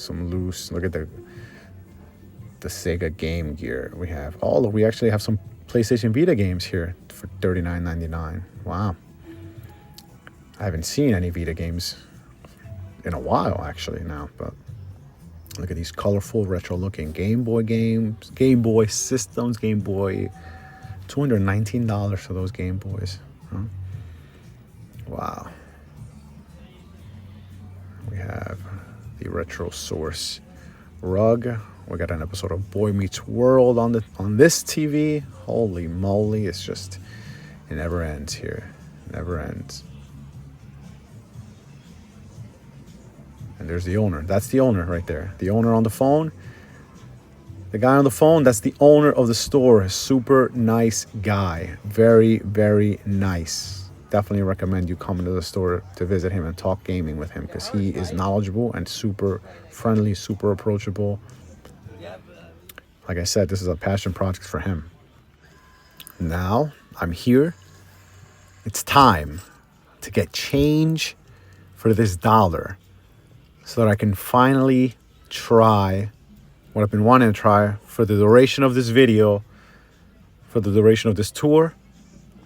Look at the Sega Game Gear. We actually have some PlayStation Vita games here for $39.99. Wow. I haven't seen any Vita games in a while actually now, but look at these colorful retro looking Game Boy games, Game Boy systems, Game Boy, $219 for those Game Boys. Huh? Wow. We have the Retro Source rug. We got an episode of Boy Meets World on this TV. Holy moly, it's just, it never ends here. It never ends. And there's the owner. That's the owner right there. The owner on the phone. The guy on the phone, that's the owner of the store. Super nice guy. Very, very nice. Definitely recommend you come into the store to visit him and talk gaming with him because he is knowledgeable and super friendly, super approachable. Like I said, this is a passion project for him. Now, I'm here. It's time to get change for this dollar so that I can finally try what I've been wanting to try for the duration of this video, for the duration of this tour,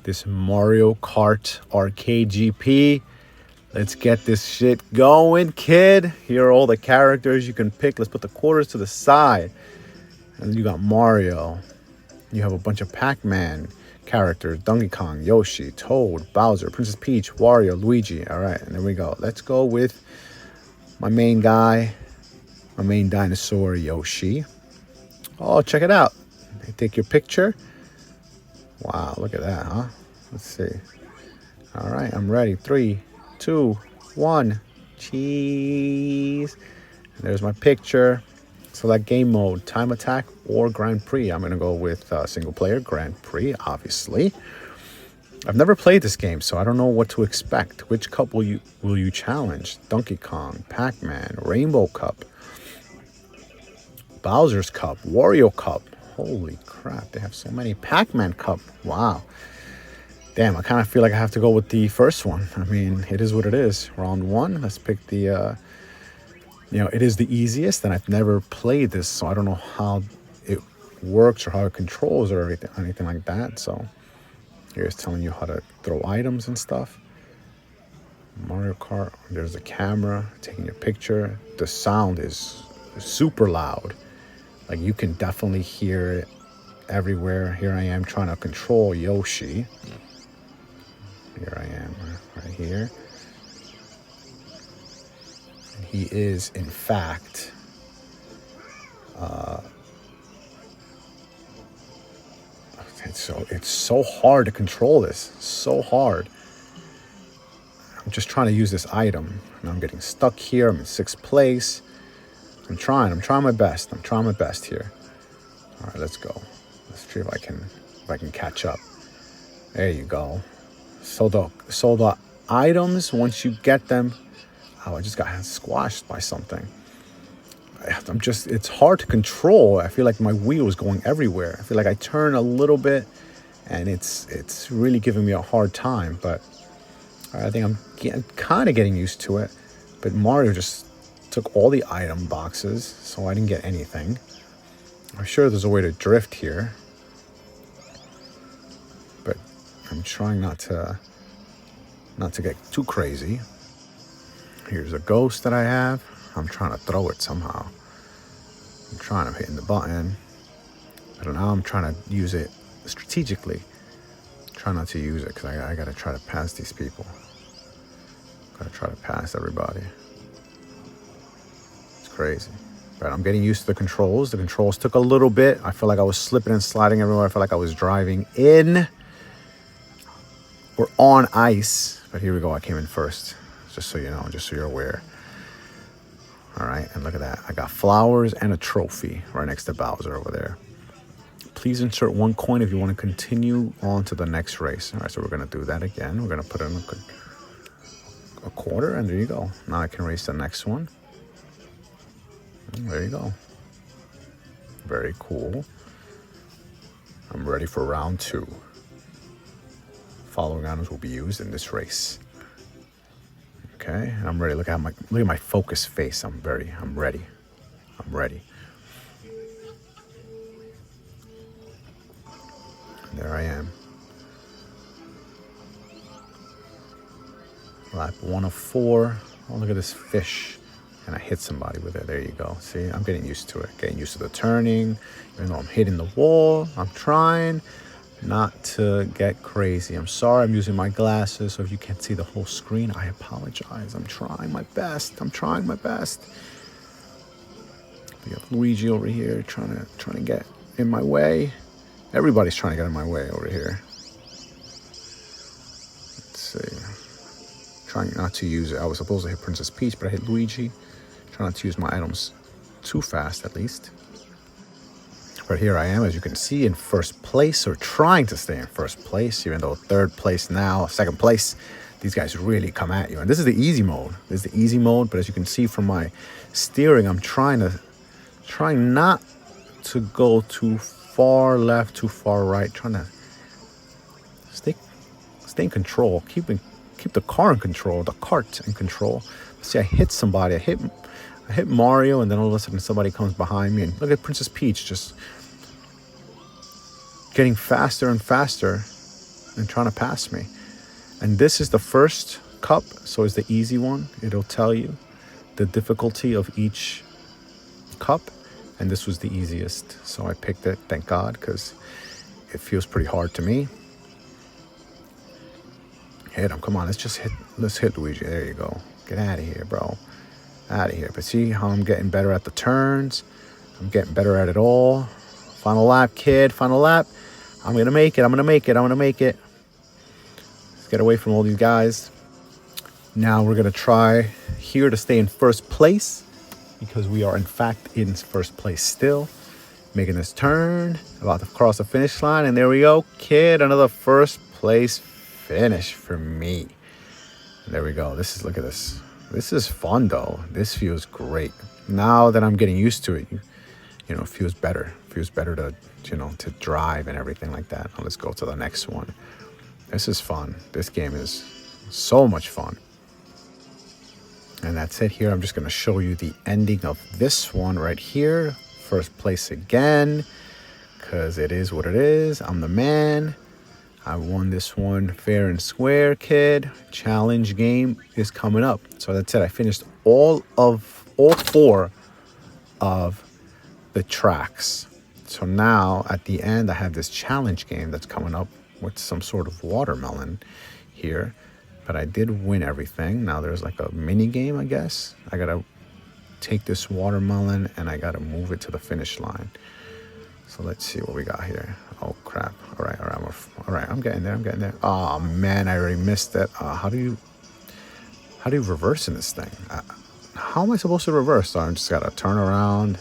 this Mario Kart Arcade GP. Let's get this shit going, kid. Here are all the characters you can pick. Let's put the quarters to the side. And you got Mario. You have a bunch of Pac-Man characters. Donkey Kong, Yoshi, Toad, Bowser, Princess Peach, Wario, Luigi. All right, and there we go. Let's go with my main guy, my main dinosaur, Yoshi. Oh, check it out. They take your picture. Wow, look at that, huh? Let's see. All right, I'm ready. 3, 2, 1. Cheese. And there's my picture. Select game mode, time attack or Grand Prix. I'm going to go with single player, Grand Prix, obviously. I've never played this game, so I don't know what to expect. Which cup will you challenge? Donkey Kong, Pac-Man, Rainbow Cup, Bowser's Cup, Wario Cup. Holy crap, they have so many. Pac-Man Cup, wow. Damn, I kind of feel like I have to go with the first one. I mean, it is what it is. Round 1, let's pick the, it is the easiest, and I've never played this, so I don't know how it works or how it controls or anything like that. So Here it's telling you how to throw items and stuff. Mario Kart, there's the camera taking your picture. The sound is super loud. Like you can definitely hear it everywhere. Here I am trying to control Yoshi. Here I am right here. And he is, in fact, it's so hard to control this. So hard. I'm just trying to use this item. And I'm getting stuck here. I'm in 6th place. I'm trying my best. I'm trying my best here. All right, let's go. Let's see if I can catch up. There you go. So the items, once you get them, I just got squashed by something. It's hard to control. I feel like my wheel is going everywhere. I feel like I turn a little bit and it's really giving me a hard time, but I think I'm kind of getting used to it. But Mario just took all the item boxes, so I didn't get anything. I'm sure there's a way to drift here, but I'm trying not to get too crazy. Here's a ghost that I have. I'm trying to throw it somehow. I'm hitting the button. But now I'm trying to use it strategically. Try not to use it because I got to try to pass these people. Got to try to pass everybody. It's crazy. But I'm getting used to the controls. The controls took a little bit. I feel like I was slipping and sliding everywhere. I felt like I was driving in or on ice. But here we go. I came in first. Just so you know, just so you're aware. All right, and look at that. I got flowers and a trophy right next to Bowser over there. Please insert 1 coin if you want to continue on to the next race. All right, so we're going to do that again. We're going to put in a quarter, and there you go. Now I can race the next one. And there you go. Very cool. I'm ready for round 2. Following items will be used in this race. Okay, and I'm ready. Look at my focused face. I'm ready. I'm ready. There I am. Lap 1 of 4. Oh, look at this fish. And I hit somebody with it. There you go. See, I'm getting used to it. Getting used to the turning. Even though I'm hitting the wall, I'm trying not to get crazy. I'm sorry I'm using my glasses, so if you can't see the whole screen, I apologize. I'm trying my best. We have Luigi over here trying to get in my way. Everybody's trying to get in my way over here. Let's see. Trying not to use it. I was supposed to hit Princess Peach, but I hit Luigi. Trying not to use my items too fast, at least. But here I am, as you can see, in first place, or trying to stay in first place, even though 3rd place now, 2nd place, these guys really come at you. And this is the easy mode. But as you can see from my steering, I'm trying not to go too far left, too far right, trying to stay in control, keep the car in control, the cart in control. See, I hit somebody, I hit Mario, and then all of a sudden somebody comes behind me, and look at Princess Peach just getting faster and faster and trying to pass me. And this is the first cup, so it's the easy one. It'll tell you the difficulty of each cup, and this was the easiest, so I picked it, thank God, because it feels pretty hard to me. Hit him, come on, let's hit Luigi. There you go. Get out of here, bro. Out of here. But see how I'm getting better at the turns. I'm getting better at it all. Final lap, kid. Final lap. I'm going to make it. Let's get away from all these guys. Now we're going to try here to stay in first place, because we are in fact in first place still. Making this turn. About to cross the finish line. And there we go, kid. Another first place finish for me. And there we go. Look at this. This is fun though. This feels great. Now that I'm getting used to it, it feels better. It feels better to drive and everything like that. Now let's go to the next one. This is fun. This game is so much fun. And that's it here. I'm just going to show you the ending of this one right here. First place again, because it is what it is. I'm the man. I won this one fair and square, kid. Challenge game is coming up. So that's it. I finished all four of the tracks. So now at the end, I have this challenge game that's coming up with some sort of watermelon here. But I did win everything. Now there's like a mini game, I guess. I gotta take this watermelon and I gotta move it to the finish line. So let's see what we got here. Oh crap! All right. I'm getting there. Oh man, I already missed it. How do you reverse in this thing? How am I supposed to reverse? So I just gotta turn around.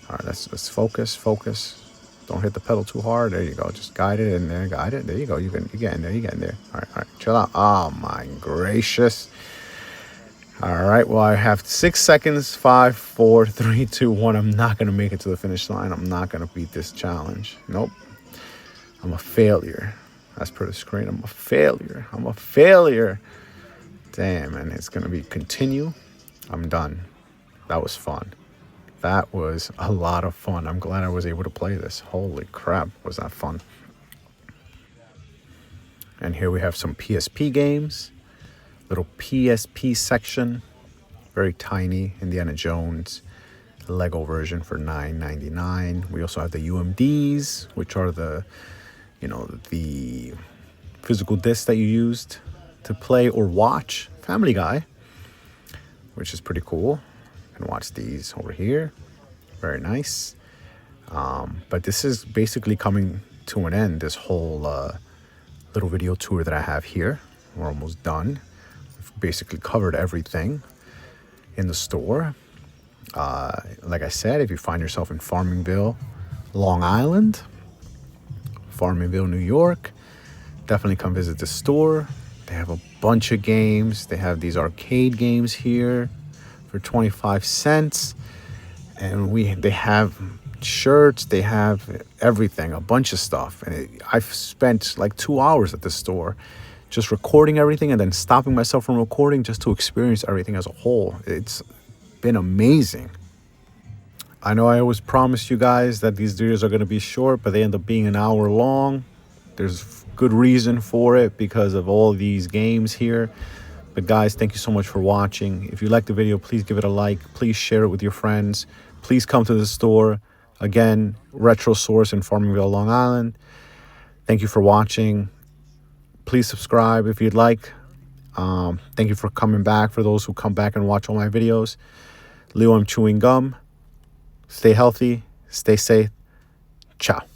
All right, let's focus. Don't hit the pedal too hard. There you go. Just guide it in there. Guide it. There you go. You get in there. All right. Chill out. Oh my gracious. All right. Well, I have 6 seconds. 5, 4, 3, 2, 1. I'm not gonna make it to the finish line. I'm not gonna beat this challenge. Nope. I'm a failure. As per the screen, I'm a failure. Damn, and it's gonna be continue. I'm done. That was fun. That was a lot of fun. I'm glad I was able to play this. Holy crap, was that fun. And here we have some PSP games. Little PSP section. Very tiny. Indiana Jones Lego version for $9.99. We also have the UMDs, which are the physical discs that you used to play or watch Family Guy, which is pretty cool. You can watch these over here. Very nice. But this is basically coming to an end, this whole little video tour that I have here. We're almost done. We've basically covered everything in the store. Like I said, if you find yourself in Farmingville, Long Island, Farmingville, New York, definitely come visit the store. They have a bunch of games. They have these arcade games here for 25 cents. And they have shirts, they have everything, a bunch of stuff. And I've spent like 2 hours at the store just recording everything and then stopping myself from recording just to experience everything as a whole. It's been amazing. I know I always promise you guys that these videos are going to be short, but they end up being an hour long. There's good reason for it because of all these games here. But guys, thank you so much for watching. If you like the video, please give it a like. Please share it with your friends. Please come to the store. Again, Retro Source in Farmingville, Long Island. Thank you for watching. Please subscribe if you'd like. Thank you for coming back, for those who come back and watch all my videos. Leo, I'm chewing gum. Stay healthy. Stay safe. Ciao.